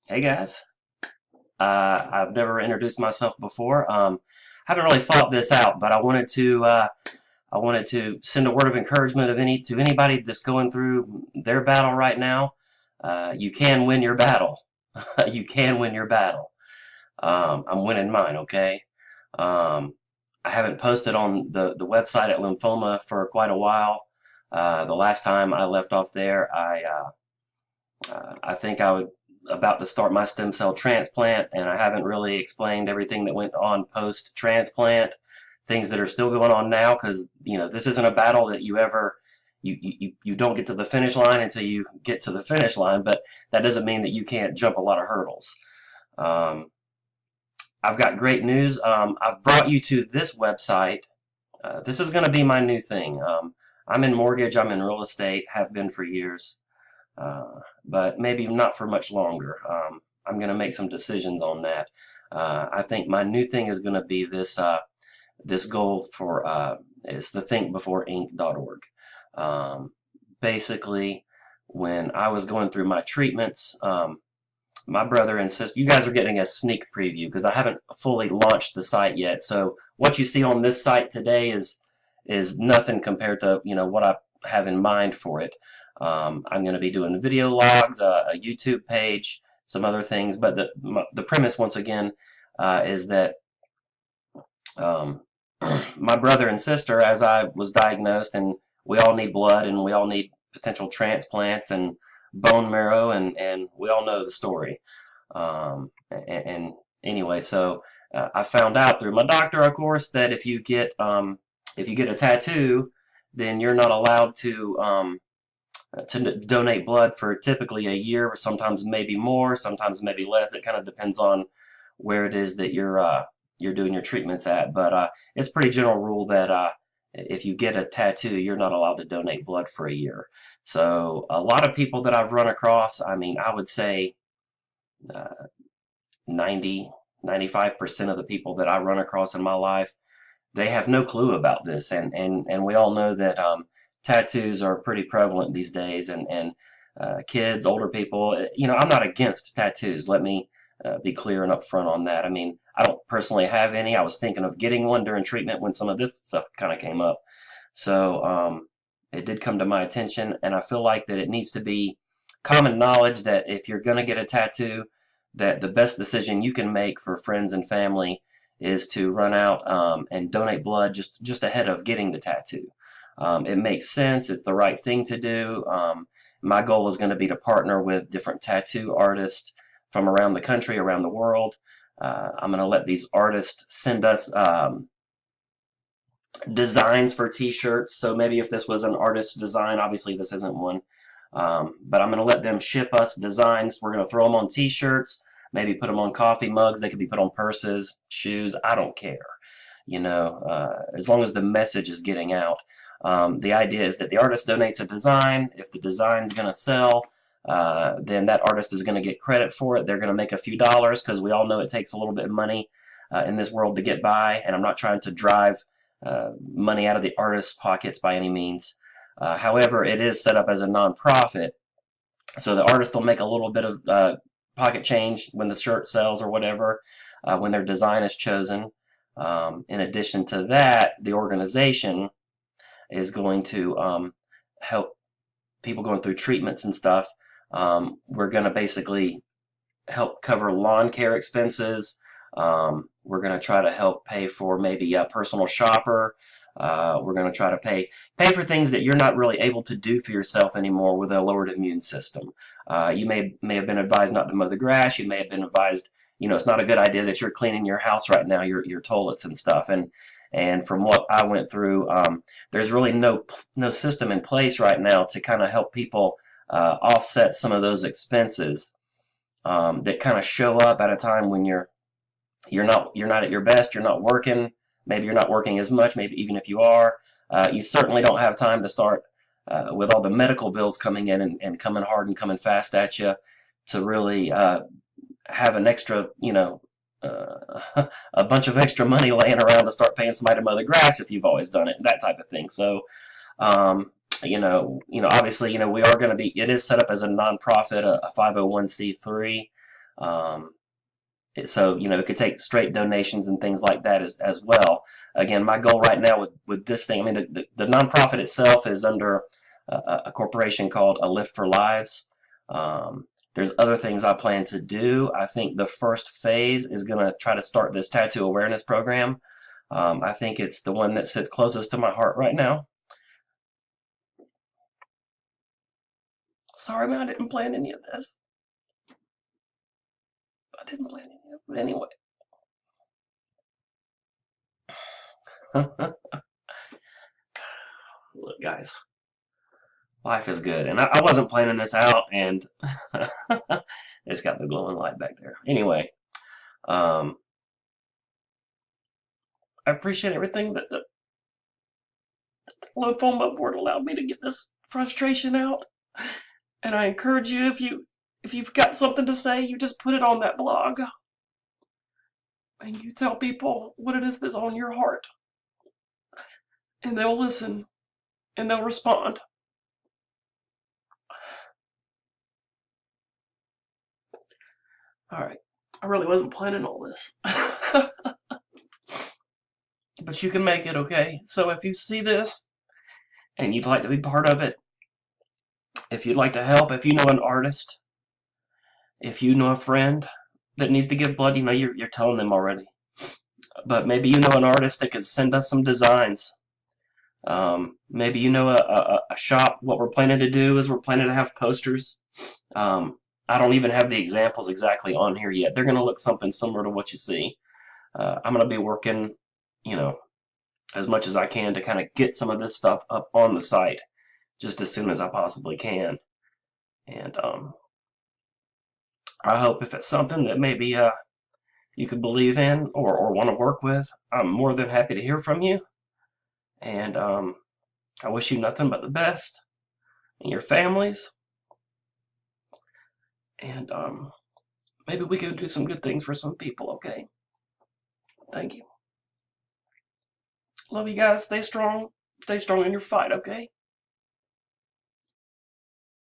Hey guys, I've never introduced myself before. Haven't really thought this out, but I wanted to send a word of encouragement to anybody that's going through their battle right now. You can win your battle. You can win your battle. I'm winning mine. Okay. Um, I haven't posted on the website at lymphoma for quite a while. The last time I left off there, I think I was about to start my stem cell transplant, and I haven't really explained everything that went on post transplant, things that are still going on now, because this isn't a battle that you don't get to the finish line until you get to the finish line, but that doesn't mean that you can't jump a lot of hurdles. Um, I've got great news. I've brought you to this website. This is going to be my new thing. I'm in mortgage, I'm in real estate, have been for years, but maybe not for much longer. I'm going to make some decisions on that. I think my new thing is going to be this goal for is the thinkbeforeinc.org. Um, Basically, when I was going through my treatments, my brother and sister, you guys are getting a sneak preview because I haven't fully launched the site yet. So what you see on this site today is nothing compared to what I have in mind for it. I'm going to be doing video logs, a YouTube page, some other things, but the premise once again is that um, my brother and sister, as I was diagnosed, and we all need blood and we all need potential transplants and bone marrow, and we all know the story. And anyway, so I found out through my doctor, of course, that if you get a tattoo, then you're not allowed to donate blood for typically a year, or sometimes maybe more, sometimes maybe less. It kind of depends on where it is that you're doing your treatments at. But it's a pretty general rule that if you get a tattoo, you're not allowed to donate blood for a year. So a lot of people that I've run across, I mean, I would say uh, 90, 95% of the people that I run across in my life, they have no clue about this. And we all know that tattoos are pretty prevalent these days. And kids, older people, I'm not against tattoos. Let me be clear and upfront on that. I mean, I don't personally have any. I was thinking of getting one during treatment when some of this stuff kind of came up. So it did come to my attention, and I feel like that it needs to be common knowledge that if you're going to get a tattoo, that the best decision you can make for friends and family is to run out and donate blood just ahead of getting the tattoo. It makes sense. It's the right thing to do. My goal is going to be to partner with different tattoo artists from around the country, around the world. I'm going to let these artists send us designs for t-shirts. So maybe if this was an artist design, obviously this isn't one, but I'm going to let them ship us designs. We're going to throw them on t-shirts, maybe put them on coffee mugs. They could be put on purses, shoes. I don't care, as long as the message is getting out. The idea is that the artist donates a design. If the design's going to sell, then that artist is going to get credit for it. They're going to make a few dollars because we all know it takes a little bit of money in this world to get by. And I'm not trying to drive money out of the artist's pockets by any means. However, it is set up as a nonprofit, so the artist will make a little bit of pocket change when the shirt sells or whatever, when their design is chosen. In addition to that, the organization is going to help people going through treatments and stuff. We're going to basically help cover lawn care expenses. We're going to try to help pay for maybe a personal shopper. We're going to try to pay for things that you're not really able to do for yourself anymore with a lowered immune system. You may have been advised not to mow the grass. You may have been advised, it's not a good idea that you're cleaning your house right now, your toilets and stuff. And from what I went through, there's really no system in place right now to kind of help people offset some of those expenses that kind of show up at a time when you're not at your best. You're not working. Maybe you're not working as much. Maybe even if you are, you certainly don't have time to start with all the medical bills coming in and coming hard and coming fast at you to really have an extra, a bunch of extra money laying around to start paying somebody to mow the grass if you've always done it, that type of thing. So, um, obviously, we are going to be. It is set up as a nonprofit, a 501c3. Um, so it could take straight donations and things like that as well. Again, my goal right now with this thing, I mean, the nonprofit itself is under a corporation called A Lift for Lives. Um, there's other things I plan to do. I think the first phase is going to try to start this tattoo awareness program. I think it's the one that sits closest to my heart right now. Sorry, man, I didn't plan any of this. I didn't plan any of it. But anyway. Look, guys, life is good. And I wasn't planning this out, and it's got the glowing light back there. Anyway, um, I appreciate everything that the lymphoma board allowed me to get this frustration out. And I encourage you, if you've got something to say, you just put it on that blog, and you tell people what it is that's on your heart, and they'll listen, and they'll respond. All right, I really wasn't planning all this. But you can make it, okay? So if you see this and you'd like to be part of it, if you'd like to help, if you know an artist, if you know a friend that needs to give blood, you're telling them already. But maybe you know an artist that could send us some designs. Maybe you know a shop. What we're planning to do is we're planning to have posters. I don't even have the examples exactly on here yet. They're going to look something similar to what you see. I'm going to be working, as much as I can to kind of get some of this stuff up on the site just as soon as I possibly can. And I hope if it's something that maybe you could believe in or want to work with, I'm more than happy to hear from you. And I wish you nothing but the best and your families. And maybe we can do some good things for some people, okay? Thank you. Love you guys. Stay strong. Stay strong in your fight, okay?